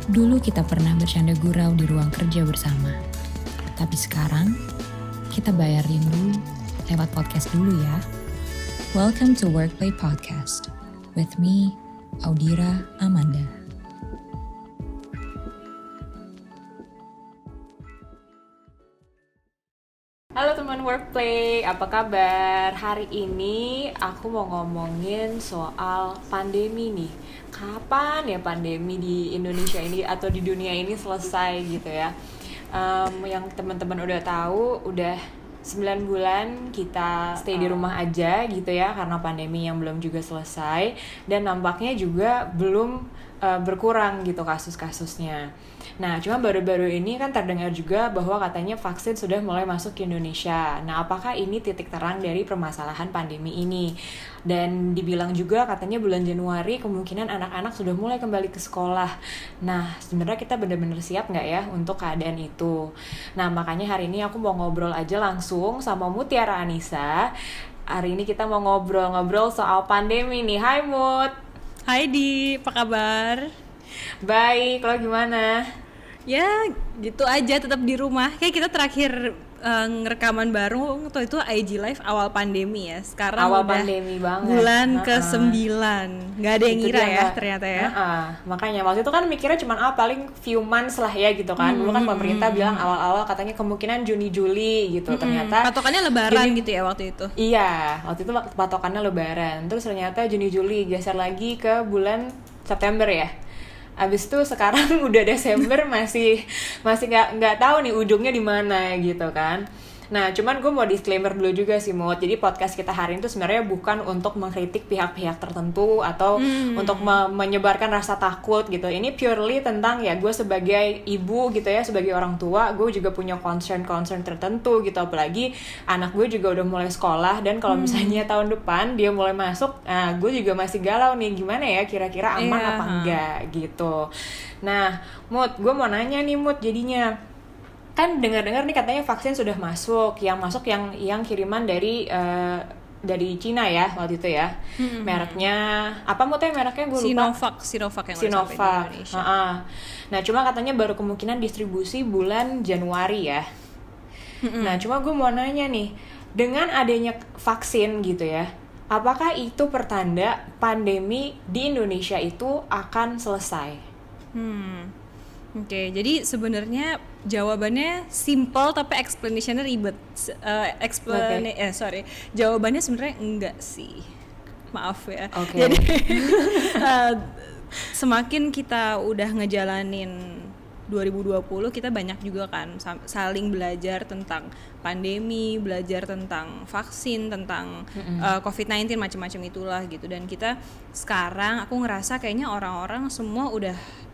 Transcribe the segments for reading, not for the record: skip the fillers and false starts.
Dulu kita pernah bercanda gurau di ruang kerja bersama. Tapi sekarang, kita bayar rindu lewat podcast dulu ya. Welcome to Workplay Podcast. With me, Audira Amanda. Halo teman Workplay, apa kabar? Hari ini aku mau ngomongin soal pandemi nih. Kapan ya pandemi di Indonesia ini atau di dunia ini selesai gitu ya? Yang teman-teman udah tahu, udah 9 bulan kita stay di rumah aja gitu ya, karena pandemi yang belum juga selesai. Dan nampaknya juga belum berkurang gitu kasus-kasusnya. Nah, cuma baru-baru ini kan terdengar juga bahwa katanya vaksin sudah mulai masuk ke Indonesia. Nah, apakah ini titik terang dari permasalahan pandemi ini? Dan dibilang juga katanya bulan Januari kemungkinan anak-anak sudah mulai kembali ke sekolah. Nah, sebenarnya kita benar-benar siap nggak ya untuk keadaan itu? Nah, makanya hari ini aku mau ngobrol aja langsung sama Mutiara Anissa. Hari ini kita mau ngobrol-ngobrol soal pandemi nih. Hai Mut! Hai Di, apa kabar? Baik, lo gimana? Ya gitu aja, tetap di rumah. Kayak kita terakhir ngerekaman baru waktu itu IG Live awal pandemi ya. Sekarang awal udah pandemi banget. bulan ke-9. Gak ada yang Itu ngira dia ya ternyata ya. Makanya waktu itu kan mikirnya cuma paling few months lah ya gitu kan. Dulu kan pemerintah bilang awal-awal katanya kemungkinan Juni-Juli gitu. Ternyata patokannya lebaran gitu ya waktu itu. Iya, waktu itu patokannya lebaran. Terus ternyata Juni-Juli geser lagi ke bulan September ya. Abis itu sekarang udah Desember masih nggak tahu nih ujungnya di mana gitu kan. Nah, cuman gue mau disclaimer dulu juga sih, Mut. Jadi podcast kita hari ini tuh sebenarnya bukan untuk mengkritik pihak-pihak tertentu atau untuk menyebarkan rasa takut gitu. Ini purely tentang ya gue sebagai ibu gitu ya, sebagai orang tua, gue juga punya concern tertentu gitu. Apalagi anak gue juga udah mulai sekolah dan kalau misalnya tahun depan dia mulai masuk, nah gue juga masih galau nih gimana ya kira-kira aman apa enggak gitu. Nah, Mut, gue mau nanya nih Mut jadinya. Kan dengar-dengar nih katanya vaksin sudah masuk yang kiriman dari Cina ya waktu itu ya. Mereknya apa mereknya gue lupa. Sinovac yang Sinovac. sampai di Indonesia. Nah, cuma katanya baru kemungkinan distribusi bulan Januari ya. Nah, cuma gue mau nanya nih, dengan adanya vaksin gitu ya, apakah itu pertanda pandemi di Indonesia itu akan selesai? Oke, jadi sebenarnya jawabannya simple tapi explanationnya ribet. Jawabannya sebenarnya enggak sih. Maaf ya. Okay. Jadi semakin kita udah ngejalanin 2020, kita banyak juga kan saling belajar tentang pandemi, belajar tentang vaksin, tentang COVID-19 macam-macam itulah gitu. Dan kita sekarang aku ngerasa kayaknya orang-orang semua udah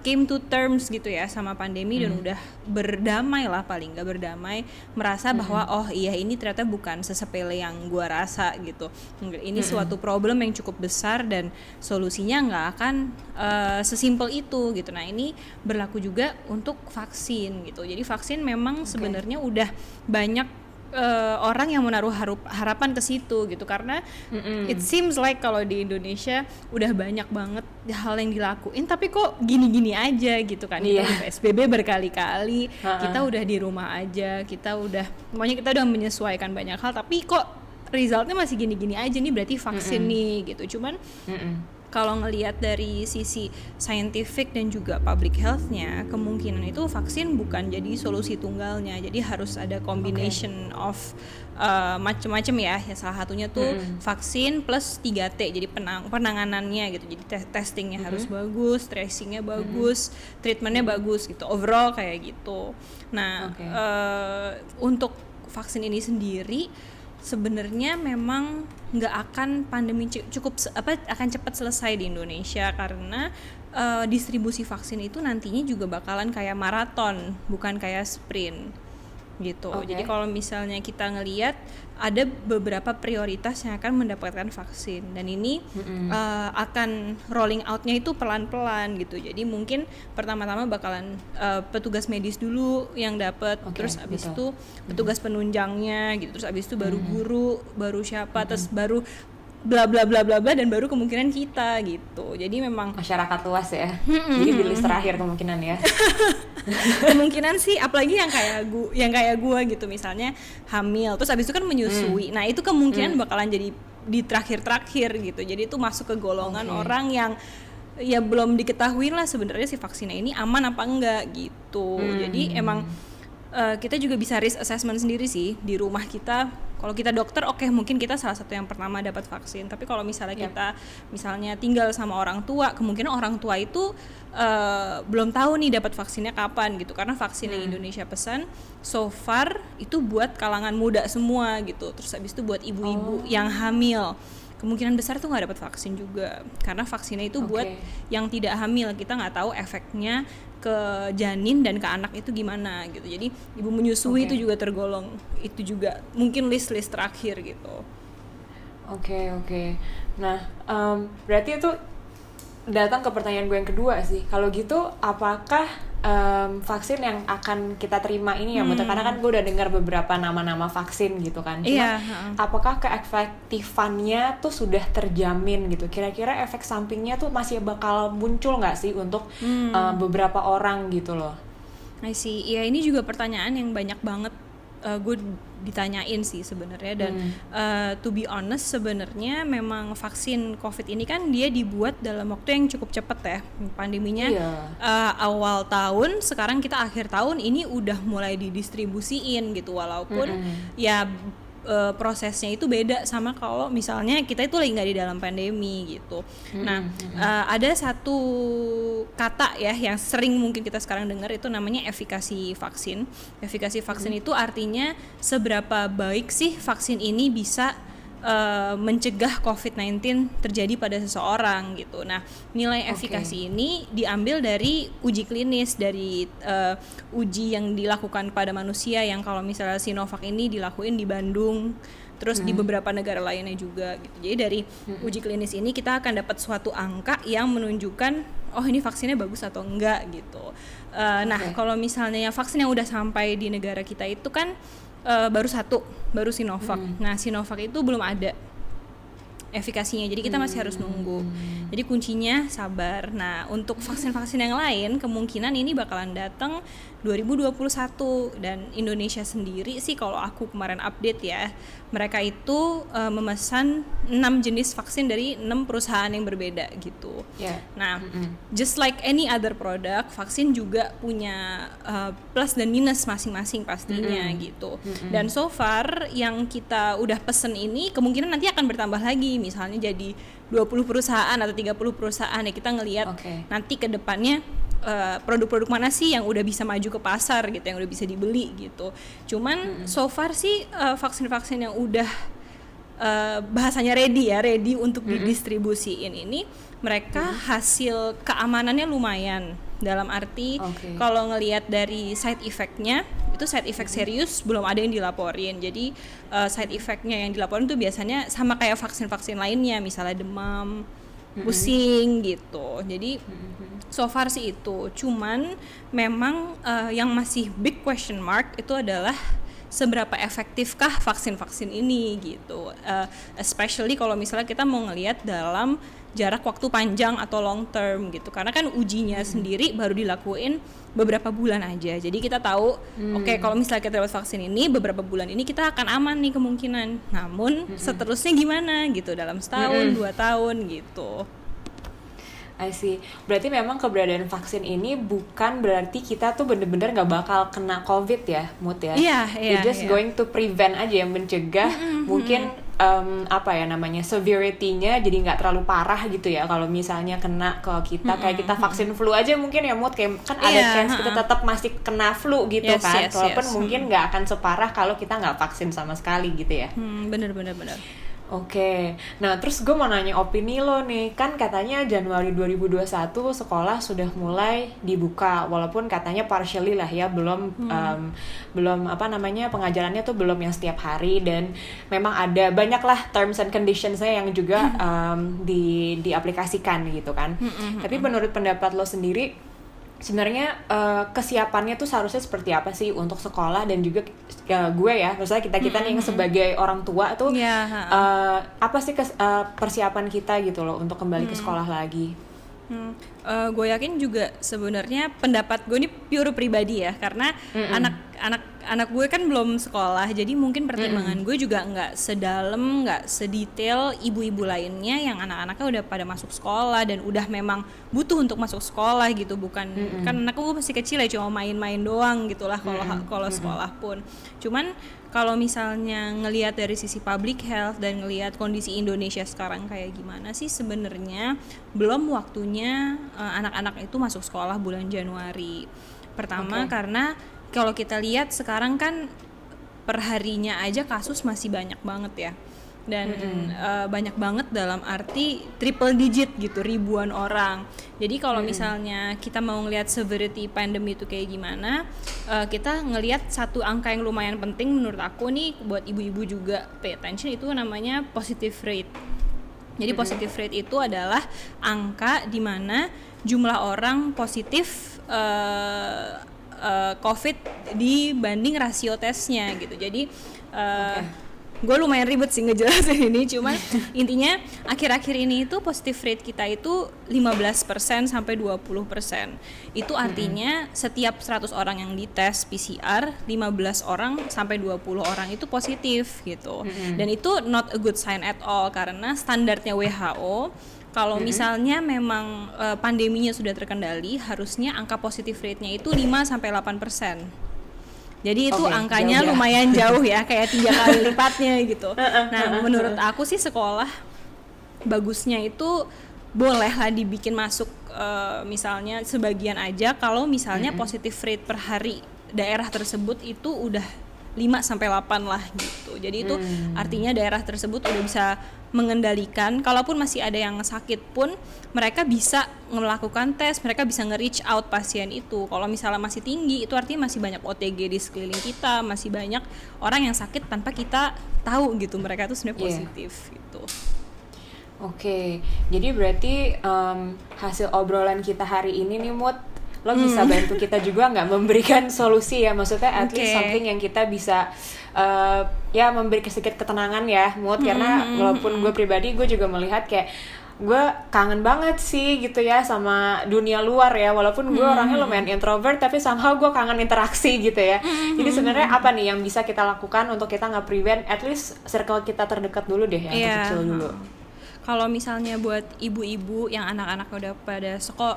came to terms gitu ya sama pandemi dan udah berdamai lah, paling nggak berdamai, merasa bahwa oh iya ini ternyata bukan sesepele yang gua rasa gitu. Ini suatu problem yang cukup besar dan solusinya nggak akan sesimpel itu gitu. Nah, ini berlaku juga untuk vaksin gitu. Jadi vaksin memang sebenarnya udah banyak orang yang menaruh harapan ke situ gitu, karena it seems like kalau di Indonesia udah banyak banget hal yang dilakuin tapi kok gini-gini aja gitu kan. Kita udah PSBB berkali-kali, kita udah di rumah aja, kita udah menyesuaikan banyak hal tapi kok resultnya masih gini-gini aja. Nih berarti vaksin nih gitu. Cuman kalau ngelihat dari sisi scientific dan juga public health-nya, kemungkinan itu vaksin bukan jadi solusi tunggalnya. Jadi harus ada combination of macam-macam ya. Salah satunya tuh vaksin plus 3T. Jadi penanganannya gitu. Jadi testingnya harus bagus, tracingnya bagus, treatmentnya bagus gitu. Overall kayak gitu. Nah, untuk vaksin ini sendiri sebenarnya memang nggak akan pandemi akan cepat selesai di Indonesia, karena distribusi vaksin itu nantinya juga bakalan kayak maraton, bukan kayak sprint gitu. Jadi kalau misalnya kita ngelihat ada beberapa prioritas yang akan mendapatkan vaksin, dan ini akan rolling outnya itu pelan-pelan gitu. Jadi mungkin pertama-tama bakalan petugas medis dulu yang dapat, terus abis itu petugas penunjangnya gitu, terus abis itu baru guru, baru siapa, terus baru bla bla bla bla bla, dan baru kemungkinan kita gitu. Jadi memang masyarakat luas ya. Jadi di list terakhir kemungkinan ya. kemungkinan sih, apalagi yang kayak gua gitu, misalnya hamil terus abis itu kan menyusui. Nah itu kemungkinan bakalan jadi di terakhir gitu. Jadi itu masuk ke golongan orang yang ya belum diketahui lah sebenarnya si vaksinnya ini aman apa enggak gitu. Jadi emang kita juga bisa risk assessment sendiri sih di rumah kita. Kalau kita dokter, oke, mungkin kita salah satu yang pertama dapat vaksin. Tapi kalau misalnya kita misalnya tinggal sama orang tua, kemungkinan orang tua itu belum tahu nih dapat vaksinnya kapan gitu. Karena vaksin yang Indonesia pesan so far itu buat kalangan muda semua gitu. Terus habis itu buat ibu-ibu yang hamil. Kemungkinan besar tuh nggak dapat vaksin juga, karena vaksinnya itu buat yang tidak hamil. Kita nggak tahu efeknya ke janin dan ke anak itu gimana gitu. Jadi ibu menyusui itu juga tergolong, itu juga mungkin list terakhir gitu. Oke. Nah, berarti itu datang ke pertanyaan gue yang kedua sih. Kalau gitu, apakah vaksin yang akan kita terima ini ya, karena kan gue udah dengar beberapa nama-nama vaksin gitu kan. Cuma apakah keefektifannya tuh sudah terjamin gitu? Kira-kira efek sampingnya tuh masih bakal muncul nggak sih untuk beberapa orang gitu loh? I see. Ya ini juga pertanyaan yang banyak banget gue ditanyain sih sebenarnya, dan to be honest sebenarnya memang vaksin COVID ini kan dia dibuat dalam waktu yang cukup cepat ya, pandeminya awal tahun, sekarang kita akhir tahun ini udah mulai didistribusiin gitu, walaupun ya prosesnya itu beda sama kalau misalnya kita itu lagi nggak di dalam pandemi gitu. Nah ada satu kata ya yang sering mungkin kita sekarang dengar, itu namanya efikasi vaksin. Efikasi vaksin itu artinya seberapa baik sih vaksin ini bisa mencegah COVID-19 terjadi pada seseorang gitu. Nah, nilai efikasi ini diambil dari uji klinis, dari uji yang dilakukan pada manusia, yang kalau misalnya Sinovac ini dilakuin di Bandung, terus di beberapa negara lainnya juga gitu. Jadi dari uji klinis ini kita akan dapat suatu angka yang menunjukkan oh ini vaksinnya bagus atau enggak gitu. Nah, kalau misalnya vaksin yang udah sampai di negara kita itu kan baru Sinovac. Nah, Sinovac itu belum ada efikasinya, jadi kita masih harus nunggu. Jadi kuncinya sabar. Nah, untuk vaksin-vaksin yang lain kemungkinan ini bakalan datang 2021, dan Indonesia sendiri sih kalau aku kemarin update ya, mereka itu memesan 6 jenis vaksin dari 6 perusahaan yang berbeda gitu. Nah, just like any other product, vaksin juga punya plus dan minus masing-masing pastinya gitu. Dan so far yang kita udah pesen ini kemungkinan nanti akan bertambah lagi, misalnya jadi 20 perusahaan atau 30 perusahaan ya. Kita ngelihat nanti ke depannya produk-produk mana sih yang udah bisa maju ke pasar gitu, yang udah bisa dibeli gitu. Cuman so far sih vaksin-vaksin yang udah bahasanya ready untuk didistribusiin ini, mereka hasil keamanannya lumayan. Dalam arti kalau ngelihat dari side effect-nya, itu side effect serius belum ada yang dilaporin. Jadi side effect-nya yang dilaporin tuh biasanya sama kayak vaksin-vaksin lainnya, misalnya demam, pusing gitu. Jadi so far sih itu. Cuman memang yang masih big question mark itu adalah seberapa efektifkah vaksin-vaksin ini gitu. Especially kalau misalnya kita mau ngelihat dalam jarak waktu panjang atau long term gitu. Karena kan ujinya sendiri baru dilakuin beberapa bulan aja. Jadi kita tahu kalau misalnya kita dapat vaksin ini beberapa bulan ini kita akan aman nih kemungkinan. Namun seterusnya gimana gitu, dalam setahun, 2 tahun gitu. I see. Berarti memang keberadaan vaksin ini bukan berarti kita tuh bener-bener nggak bakal kena COVID ya, Mut ya? It's just going to prevent aja, yang mencegah mungkin severity-nya jadi nggak terlalu parah gitu ya. Kalau misalnya kena ke kita kayak kita vaksin flu aja mungkin ya, Mut, kayak kan ada chance kita tetap masih kena flu gitu kan. Walaupun mungkin nggak akan separah kalau kita nggak vaksin sama sekali gitu ya. Bener. Oke, nah terus gue mau nanya opini lo nih, kan katanya Januari 2021 sekolah sudah mulai dibuka, walaupun katanya partially lah ya, belum pengajarannya tuh belum yang setiap hari, dan memang ada banyak lah terms and conditions-nya yang juga diaplikasikan gitu kan. Tapi menurut pendapat lo sendiri, sebenarnya kesiapannya tuh seharusnya seperti apa sih untuk sekolah, dan juga gue ya, maksudnya kita nih yang sebagai orang tua tuh apa sih persiapan kita gitu loh untuk kembali ke sekolah lagi. Gue yakin juga sebenarnya pendapat gue ini pure pribadi ya, karena anak gue kan belum sekolah, jadi mungkin pertimbangan gue juga nggak sedalam, nggak sedetail ibu-ibu lainnya yang anak-anaknya udah pada masuk sekolah dan udah memang butuh untuk masuk sekolah gitu. Bukan kan anak gue masih kecil ya, cuma main-main doang gitulah kalau sekolah pun. Cuman kalau misalnya ngelihat dari sisi public health dan ngelihat kondisi Indonesia sekarang kayak gimana sih, sebenarnya belum waktunya anak-anak itu masuk sekolah bulan Januari. Pertama karena kalau kita lihat sekarang kan perharinya aja kasus masih banyak banget ya, dan banyak banget dalam arti triple digit gitu, ribuan orang. Jadi kalau misalnya kita mau ngelihat severity pandemi itu kayak gimana, kita ngelihat satu angka yang lumayan penting menurut aku nih buat ibu-ibu juga pay attention, itu namanya positive rate. Jadi positive rate itu adalah angka di mana jumlah orang positif COVID dibanding rasio tesnya gitu. Jadi gue lumayan ribet sih ngejelasin ini, cuman intinya akhir-akhir ini itu positive rate kita itu 15% sampai 20%. Itu artinya setiap 100 orang yang dites PCR, 15 orang sampai 20 orang itu positif gitu. Dan itu not a good sign at all, karena standarnya WHO kalau misalnya memang pandeminya sudah terkendali, harusnya angka positive rate-nya itu 5-8%. Jadi itu angkanya jauh lumayan jauh ya, kayak 3 kali lipatnya gitu. Nah, menurut aku sih sekolah bagusnya itu bolehlah dibikin masuk misalnya sebagian aja kalau misalnya positive rate per hari daerah tersebut itu udah 5-8 lah gitu. Jadi itu artinya daerah tersebut udah bisa mengendalikan, kalaupun masih ada yang sakit pun mereka bisa melakukan tes, mereka bisa nge-reach out pasien itu. Kalau misalnya masih tinggi, itu artinya masih banyak OTG di sekeliling kita, masih banyak orang yang sakit tanpa kita tahu gitu, mereka tuh sebenarnya positif gitu. Oke, jadi berarti hasil obrolan kita hari ini nih Mut, lo bisa bantu kita juga nggak memberikan solusi ya, maksudnya at least something yang kita bisa ya memberi sedikit ketenangan ya Mut, karena walaupun gue pribadi gue juga melihat kayak gue kangen banget sih gitu ya sama dunia luar ya, walaupun gue orangnya lumayan introvert tapi somehow gue kangen interaksi gitu ya. Jadi sebenarnya apa nih yang bisa kita lakukan untuk kita nggak prevent, at least circle kita terdekat dulu deh, yang kecil dulu. Kalau misalnya buat ibu-ibu yang anak-anak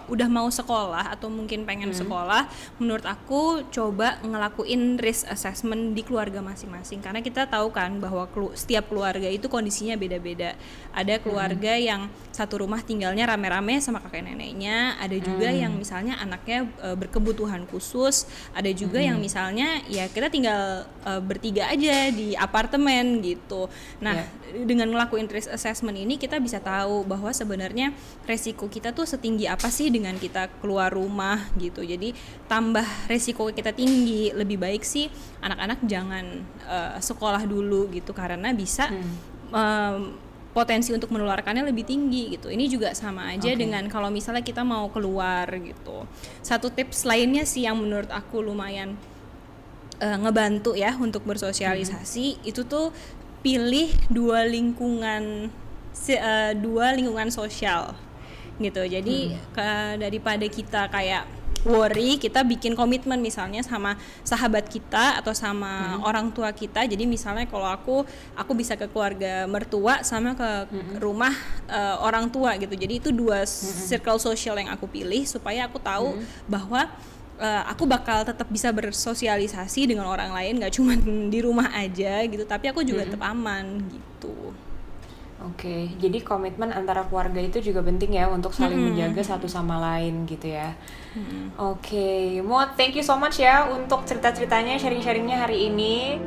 udah mau sekolah atau mungkin pengen sekolah, menurut aku coba ngelakuin risk assessment di keluarga masing-masing, karena kita tahu kan bahwa setiap keluarga itu kondisinya beda-beda. Ada keluarga yang satu rumah tinggalnya rame-rame sama kakek neneknya, ada juga yang misalnya anaknya berkebutuhan khusus, ada juga yang misalnya ya kita tinggal bertiga aja di apartemen gitu. Nah, dengan ngelakuin risk assessment ini kita bisa tahu bahwa sebenarnya resiko kita tuh setinggi apa sih dengan kita keluar rumah gitu. Jadi tambah resiko kita tinggi, lebih baik sih anak-anak jangan sekolah dulu gitu, karena bisa potensi untuk menularkannya lebih tinggi gitu. Ini juga sama aja dengan kalau misalnya kita mau keluar gitu. Satu tips lainnya sih yang menurut aku lumayan ngebantu ya untuk bersosialisasi, itu tuh pilih dua lingkungan sosial gitu. Jadi daripada kita kayak worry, kita bikin komitmen misalnya sama sahabat kita atau sama orang tua kita. Jadi misalnya kalau aku bisa ke keluarga mertua sama ke rumah orang tua gitu. Jadi itu dua circle sosial yang aku pilih supaya aku tahu bahwa aku bakal tetap bisa bersosialisasi dengan orang lain, gak cuma di rumah aja gitu, tapi aku juga tetap aman gitu. Oke, jadi komitmen antara keluarga itu juga penting ya untuk saling menjaga satu sama lain gitu ya. Oke, Mot, thank you so much ya untuk cerita-ceritanya, sharing-sharingnya hari ini.